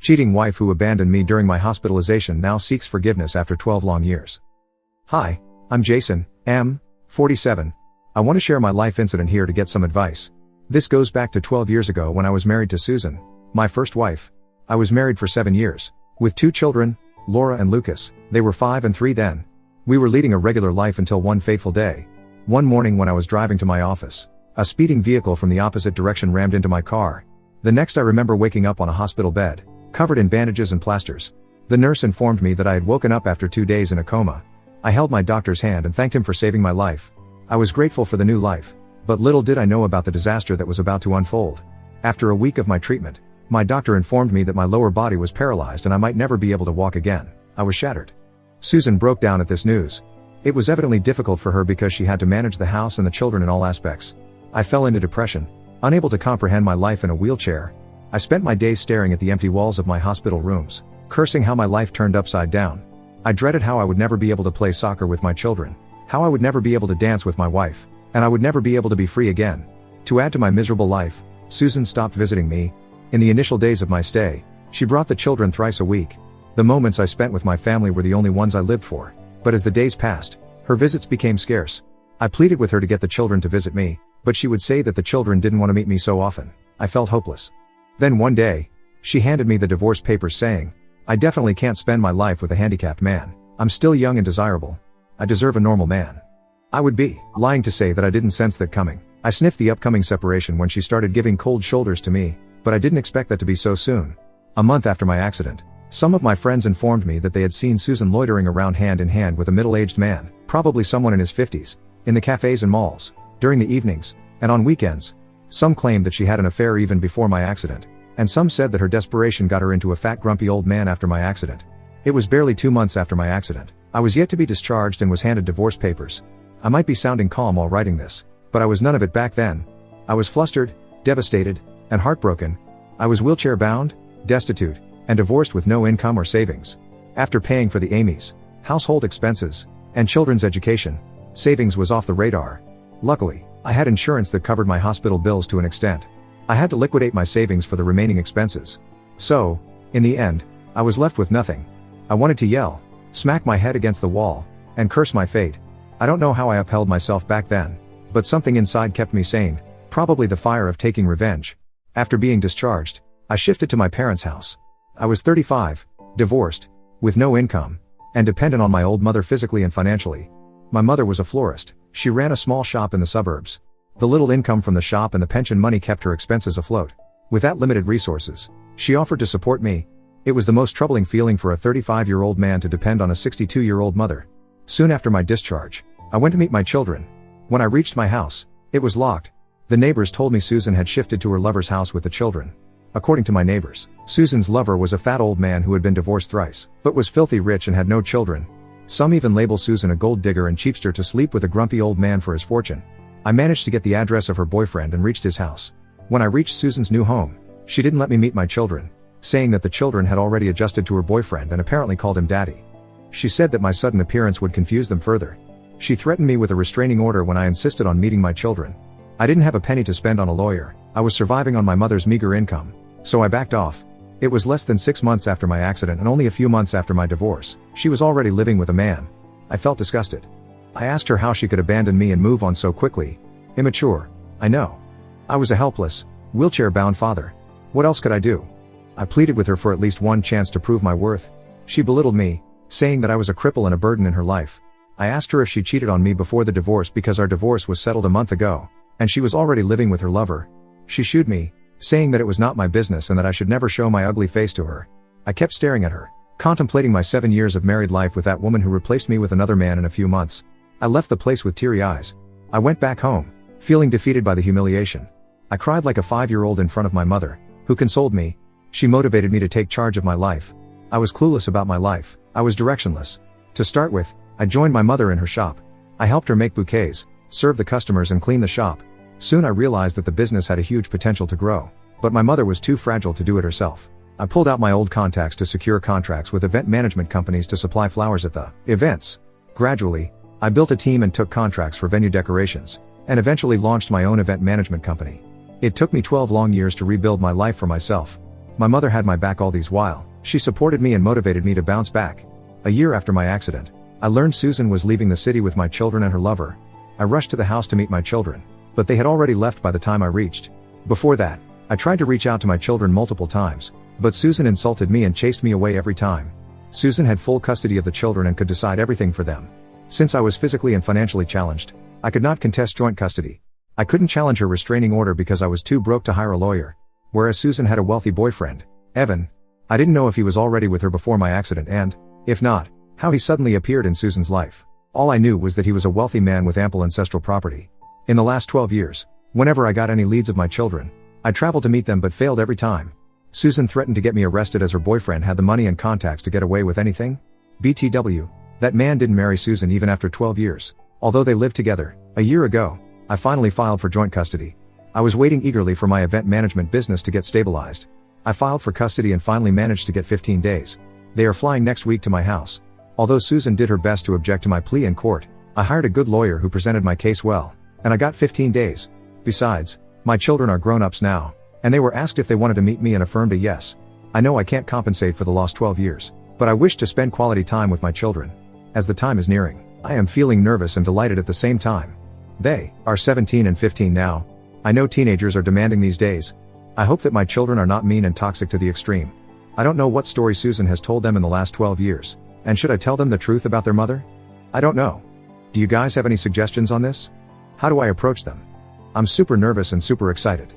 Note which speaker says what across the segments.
Speaker 1: Cheating wife who abandoned me during my hospitalization now seeks forgiveness after 12 long years. Hi, I'm Jason, 47. I want to share my life incident here to get some advice. This goes back to 12 years ago when I was married to Susan, my first wife. I was married for 7 years, with 2 children, Laura and Lucas. They were 5 and 3 then. We were leading a regular life until one fateful day. One morning when I was driving to my office, a speeding vehicle from the opposite direction rammed into my car. The next I remember waking up on a hospital bed, covered in bandages and plasters. The nurse informed me that I had woken up after 2 days in a coma. I held my doctor's hand and thanked him for saving my life. I was grateful for the new life, but little did I know about the disaster that was about to unfold. After a week of my treatment, my doctor informed me that my lower body was paralyzed and I might never be able to walk again. I was shattered. Susan broke down at this news. It was evidently difficult for her because she had to manage the house and the children in all aspects. I fell into depression, unable to comprehend my life in a wheelchair. I spent my days staring at the empty walls of my hospital rooms, cursing how my life turned upside down. I dreaded how I would never be able to play soccer with my children, how I would never be able to dance with my wife, and I would never be able to be free again. To add to my miserable life, Susan stopped visiting me. In the initial days of my stay, she brought the children thrice a week. The moments I spent with my family were the only ones I lived for. But as the days passed, her visits became scarce. I pleaded with her to get the children to visit me, but she would say that the children didn't want to meet me so often. I felt hopeless. Then one day, she handed me the divorce papers saying, "I definitely can't spend my life with a handicapped man. I'm still young and desirable. I deserve a normal man." I would be lying to say that I didn't sense that coming. I sniffed the upcoming separation when she started giving cold shoulders to me, but I didn't expect that to be so soon. A month after my accident, some of my friends informed me that they had seen Susan loitering around hand in hand with a middle-aged man, probably someone in his 50s, in the cafes and malls, during the evenings, and on weekends. Some claimed that she had an affair even before my accident, and some said that her desperation got her into a fat grumpy old man after my accident. It was barely 2 months after my accident. I was yet to be discharged and was handed divorce papers. I might be sounding calm while writing this, but I was none of it back then. I was flustered, devastated, and heartbroken. I was wheelchair-bound, destitute, and divorced with no income or savings. After paying for the Amy's, household expenses, and children's education, savings was off the radar. Luckily, I had insurance that covered my hospital bills to an extent. I had to liquidate my savings for the remaining expenses. So, in the end, I was left with nothing. I wanted to yell, smack my head against the wall, and curse my fate. I don't know how I upheld myself back then, but something inside kept me sane, probably the fire of taking revenge. After being discharged, I shifted to my parents' house. I was 35, divorced, with no income, and dependent on my old mother physically and financially. My mother was a florist. She ran a small shop in the suburbs. The little income from the shop and the pension money kept her expenses afloat. With that limited resources, she offered to support me. It was the most troubling feeling for a 35-year-old man to depend on a 62-year-old mother. Soon after my discharge, I went to meet my children. When I reached my house, it was locked. The neighbors told me Susan had shifted to her lover's house with the children. According to my neighbors, Susan's lover was a fat old man who had been divorced thrice, but was filthy rich and had no children. Some even label Susan a gold digger and cheapster to sleep with a grumpy old man for his fortune. I managed to get the address of her boyfriend and reached his house. When I reached Susan's new home, she didn't let me meet my children, saying that the children had already adjusted to her boyfriend and apparently called him daddy. She said that my sudden appearance would confuse them further. She threatened me with a restraining order when I insisted on meeting my children. I didn't have a penny to spend on a lawyer. I was surviving on my mother's meager income, so I backed off. It was less than 6 months after my accident and only a few months after my divorce. She was already living with a man. I felt disgusted. I asked her how she could abandon me and move on so quickly. Immature, I know. I was a helpless, wheelchair-bound father. What else could I do? I pleaded with her for at least one chance to prove my worth. She belittled me, saying that I was a cripple and a burden in her life. I asked her if she cheated on me before the divorce because our divorce was settled a month ago, and she was already living with her lover. She shooed me, saying that it was not my business and that I should never show my ugly face to her. I kept staring at her, contemplating my 7 years of married life with that woman who replaced me with another man in a few months. I left the place with teary eyes. I went back home, feeling defeated by the humiliation. I cried like a 5-year-old in front of my mother, who consoled me. She motivated me to take charge of my life. I was clueless about my life. I was directionless. To start with, I joined my mother in her shop. I helped her make bouquets, serve the customers and clean the shop. Soon I realized that the business had a huge potential to grow, but my mother was too fragile to do it herself. I pulled out my old contacts to secure contracts with event management companies to supply flowers at the events. Gradually, I built a team and took contracts for venue decorations, and eventually launched my own event management company. It took me 12 long years to rebuild my life for myself. My mother had my back all these while. She supported me and motivated me to bounce back. A year after my accident, I learned Susan was leaving the city with my children and her lover. I rushed to the house to meet my children, but they had already left by the time I reached. Before that, I tried to reach out to my children multiple times, but Susan insulted me and chased me away every time. Susan had full custody of the children and could decide everything for them. Since I was physically and financially challenged, I could not contest joint custody. I couldn't challenge her restraining order because I was too broke to hire a lawyer. Whereas Susan had a wealthy boyfriend, Evan. I didn't know if he was already with her before my accident and, if not, how he suddenly appeared in Susan's life. All I knew was that he was a wealthy man with ample ancestral property. In the last 12 years, whenever I got any leads of my children, I traveled to meet them but failed every time. Susan threatened to get me arrested as her boyfriend had the money and contacts to get away with anything. BTW. That man didn't marry Susan even after 12 years. Although they lived together. A year ago, I finally filed for joint custody. I was waiting eagerly for my event management business to get stabilized. I filed for custody and finally managed to get 15 days. They are flying next week to my house. Although Susan did her best to object to my plea in court, I hired a good lawyer who presented my case well, and I got 15 days. Besides, my children are grown-ups now, and they were asked if they wanted to meet me and affirmed a yes. I know I can't compensate for the lost 12 years, but I wish to spend quality time with my children. As the time is nearing, I am feeling nervous and delighted at the same time. They are 17 and 15 now. I know teenagers are demanding these days. I hope that my children are not mean and toxic to the extreme. I don't know what story Susan has told them in the last 12 years, and should I tell them the truth about their mother? I don't know. Do you guys have any suggestions on this? How do I approach them? I'm super nervous and super excited.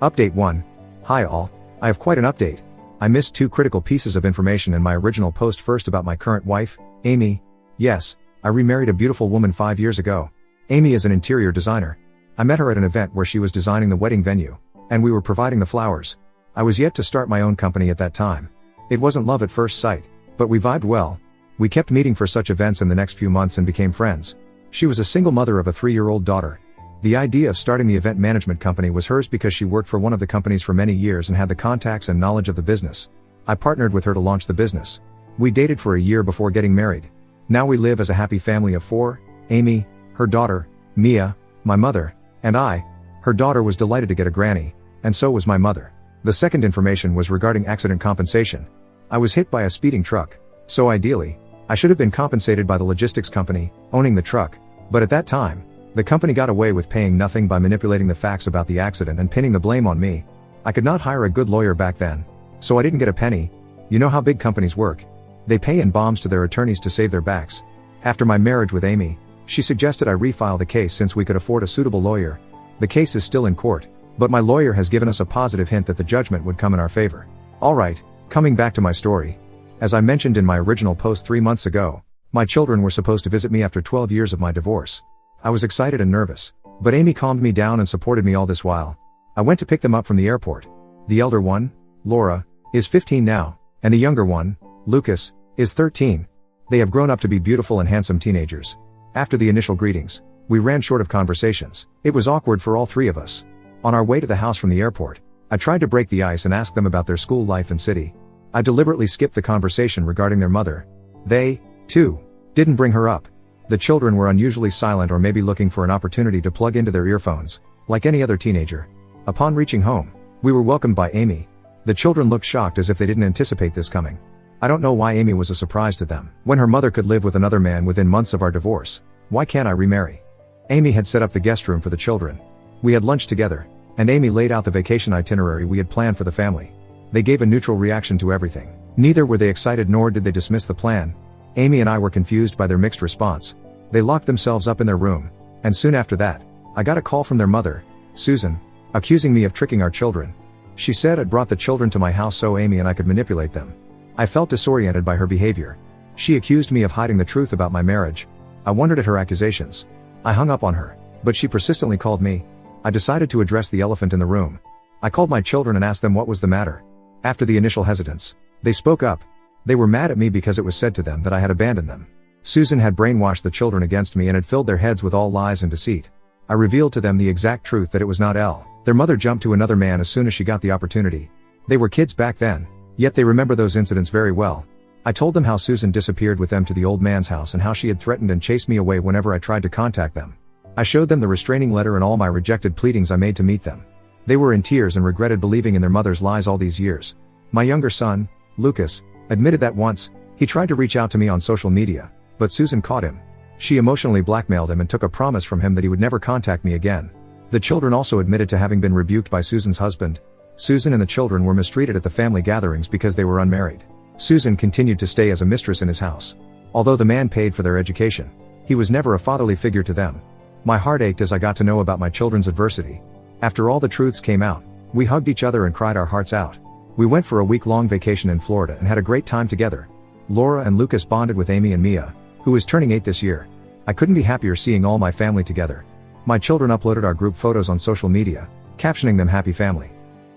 Speaker 1: Update 1. Hi all, I have quite an update. I missed 2 critical pieces of information in my original post. First, about my current wife, Amy. Yes, I remarried a beautiful woman 5 years ago. Amy is an interior designer. I met her at an event where she was designing the wedding venue, and we were providing the flowers. I was yet to start my own company at that time. It wasn't love at first sight, but we vibed well. We kept meeting for such events in the next few months and became friends. She was a single mother of a 3-year-old daughter. The idea of starting the event management company was hers because she worked for one of the companies for many years and had the contacts and knowledge of the business. I partnered with her to launch the business. We dated for a year before getting married. Now we live as a happy family of 4, Amy, her daughter, Mia, my mother, and I. Her daughter was delighted to get a granny, and so was my mother. The second information was regarding accident compensation. I was hit by a speeding truck, so ideally, I should have been compensated by the logistics company, owning the truck, but at that time, the company got away with paying nothing by manipulating the facts about the accident and pinning the blame on me. I could not hire a good lawyer back then, so I didn't get a penny. You know how big companies work. They pay in bombs to their attorneys to save their backs. After my marriage with Amy, she suggested I refile the case since we could afford a suitable lawyer. The case is still in court, but my lawyer has given us a positive hint that the judgment would come in our favor. Alright, coming back to my story. As I mentioned in my original post 3 months ago, my children were supposed to visit me after 12 years of my divorce. I was excited and nervous, but Amy calmed me down and supported me all this while. I went to pick them up from the airport. The elder one, Laura, is 15 now, and the younger one, Lucas, is 13. They have grown up to be beautiful and handsome teenagers. After the initial greetings, we ran short of conversations. It was awkward for all 3 of us. On our way to the house from the airport, I tried to break the ice and ask them about their school life and city. I deliberately skipped the conversation regarding their mother. They, too, didn't bring her up. The children were unusually silent or maybe looking for an opportunity to plug into their earphones, like any other teenager. Upon reaching home, we were welcomed by Amy. The children looked shocked as if they didn't anticipate this coming. I don't know why Amy was a surprise to them, when her mother could live with another man within months of our divorce. Why can't I remarry? Amy had set up the guest room for the children. We had lunch together, and Amy laid out the vacation itinerary we had planned for the family. They gave a neutral reaction to everything. Neither were they excited nor did they dismiss the plan. Amy and I were confused by their mixed response. They locked themselves up in their room, and soon after that, I got a call from their mother, Susan, accusing me of tricking our children. She said I'd brought the children to my house so Amy and I could manipulate them. I felt disoriented by her behavior. She accused me of hiding the truth about my marriage. I wondered at her accusations. I hung up on her, but she persistently called me. I decided to address the elephant in the room. I called my children and asked them what was the matter. After the initial hesitance, they spoke up. They were mad at me because it was said to them that I had abandoned them. Susan had brainwashed the children against me and had filled their heads with all lies and deceit. I revealed to them the exact truth that it was not Elle. Their mother jumped to another man as soon as she got the opportunity. They were kids back then, yet they remember those incidents very well. I told them how Susan disappeared with them to the old man's house and how she had threatened and chased me away whenever I tried to contact them. I showed them the restraining letter and all my rejected pleadings I made to meet them. They were in tears and regretted believing in their mother's lies all these years. My younger son, Lucas, admitted that once, he tried to reach out to me on social media, but Susan caught him. She emotionally blackmailed him and took a promise from him that he would never contact me again. The children also admitted to having been rebuked by Susan's husband. Susan and the children were mistreated at the family gatherings because they were unmarried. Susan continued to stay as a mistress in his house. Although the man paid for their education, he was never a fatherly figure to them. My heart ached as I got to know about my children's adversity. After all the truths came out, we hugged each other and cried our hearts out. We went for a week-long vacation in Florida and had a great time together. Laura and Lucas bonded with Amy and Mia, who is turning 8 this year. I couldn't be happier seeing all my family together. My children uploaded our group photos on social media, captioning them Happy Family.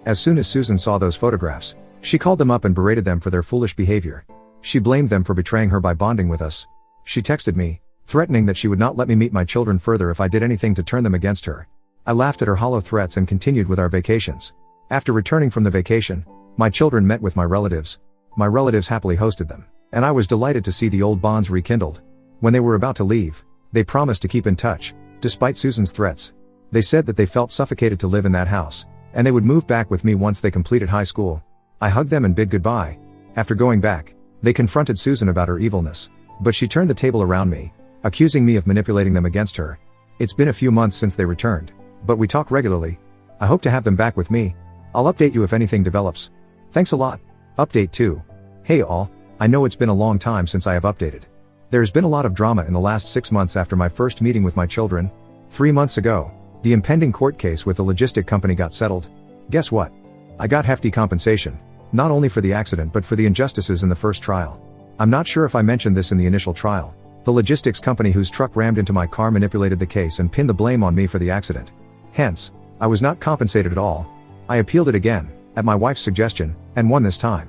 Speaker 1: As soon as Susan saw those photographs, she called them up and berated them for their foolish behavior. She blamed them for betraying her by bonding with us. She texted me, threatening that she would not let me meet my children further if I did anything to turn them against her. I laughed at her hollow threats and continued with our vacations. After returning from the vacation, my children met with my relatives. My relatives happily hosted them, and I was delighted to see the old bonds rekindled. When they were about to leave, they promised to keep in touch, despite Susan's threats. They said that they felt suffocated to live in that house, and they would move back with me once they completed high school. I hugged them and bid goodbye. After going back, they confronted Susan about her evilness, but she turned the table around me, accusing me of manipulating them against her. It's been a few months since they returned, but we talk regularly. I hope to have them back with me. I'll update you if anything develops. Thanks a lot. Update 2. Hey all, I know it's been a long time since I have updated. There has been a lot of drama in the last 6 months after my first meeting with my children. 3 months ago, the impending court case with the logistic company got settled. Guess what? I got hefty compensation, not only for the accident but for the injustices in the first trial. I'm not sure if I mentioned this in the initial trial. The logistics company whose truck rammed into my car manipulated the case and pinned the blame on me for the accident. Hence, I was not compensated at all. I appealed it again, at my wife's suggestion, and won this time.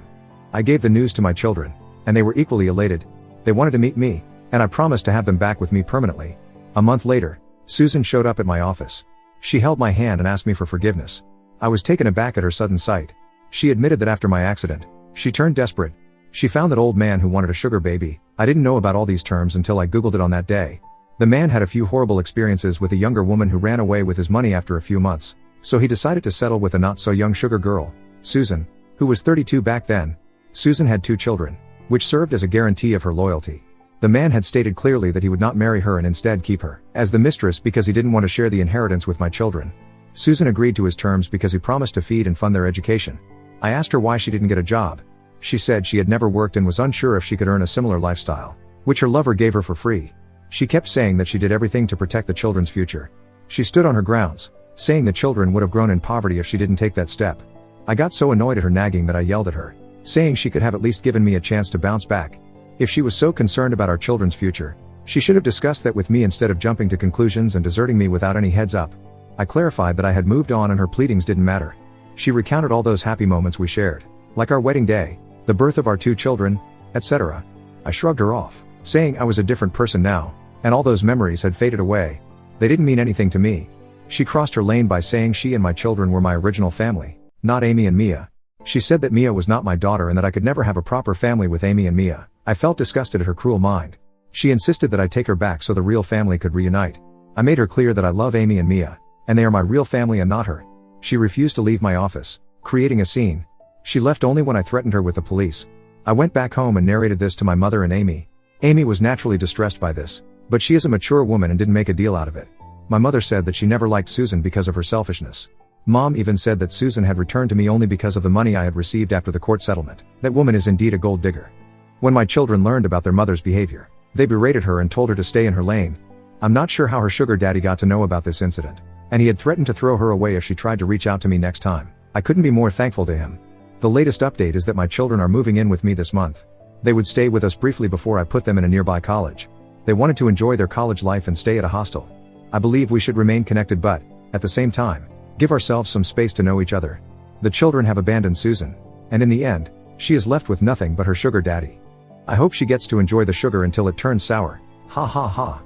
Speaker 1: I gave the news to my children, and they were equally elated. They wanted to meet me, and I promised to have them back with me permanently. A month later, Susan showed up at my office. She held my hand and asked me for forgiveness. I was taken aback at her sudden sight. She admitted that after my accident, she turned desperate. She found that old man who wanted a sugar baby. I didn't know about all these terms until I googled it on that day. The man had a few horrible experiences with a younger woman who ran away with his money after a few months, so he decided to settle with a not-so-young sugar girl, Susan, who was 32 back then. Susan had 2 children, which served as a guarantee of her loyalty. The man had stated clearly that he would not marry her and instead keep her as the mistress because he didn't want to share the inheritance with my children. Susan agreed to his terms because he promised to feed and fund their education. I asked her why she didn't get a job. She said she had never worked and was unsure if she could earn a similar lifestyle, which her lover gave her for free. She kept saying that she did everything to protect the children's future. She stood on her grounds, saying the children would have grown in poverty if she didn't take that step. I got so annoyed at her nagging that I yelled at her, saying she could have at least given me a chance to bounce back. If she was so concerned about our children's future, she should have discussed that with me instead of jumping to conclusions and deserting me without any heads up. I clarified that I had moved on and her pleadings didn't matter. She recounted all those happy moments we shared, like our wedding day, the birth of our 2 children, etc. I shrugged her off, saying I was a different person now, and all those memories had faded away. They didn't mean anything to me. She crossed her lane by saying she and my children were my original family, not Amy and Mia. She said that Mia was not my daughter and that I could never have a proper family with Amy and Mia. I felt disgusted at her cruel mind. She insisted that I take her back so the real family could reunite. I made her clear that I love Amy and Mia, and they are my real family and not her. She refused to leave my office, creating a scene. She left only when I threatened her with the police. I went back home and narrated this to my mother and Amy. Amy was naturally distressed by this, but she is a mature woman and didn't make a deal out of it. My mother said that she never liked Susan because of her selfishness. Mom even said that Susan had returned to me only because of the money I had received after the court settlement. That woman is indeed a gold digger. When my children learned about their mother's behavior, they berated her and told her to stay in her lane. I'm not sure how her sugar daddy got to know about this incident, and he had threatened to throw her away if she tried to reach out to me next time. I couldn't be more thankful to him. The latest update is that my children are moving in with me this month. They would stay with us briefly before I put them in a nearby college. They wanted to enjoy their college life and stay at a hostel. I believe we should remain connected but, at the same time, give ourselves some space to know each other. The children have abandoned Susan, and in the end, she is left with nothing but her sugar daddy. I hope she gets to enjoy the sugar until it turns sour. Ha ha ha.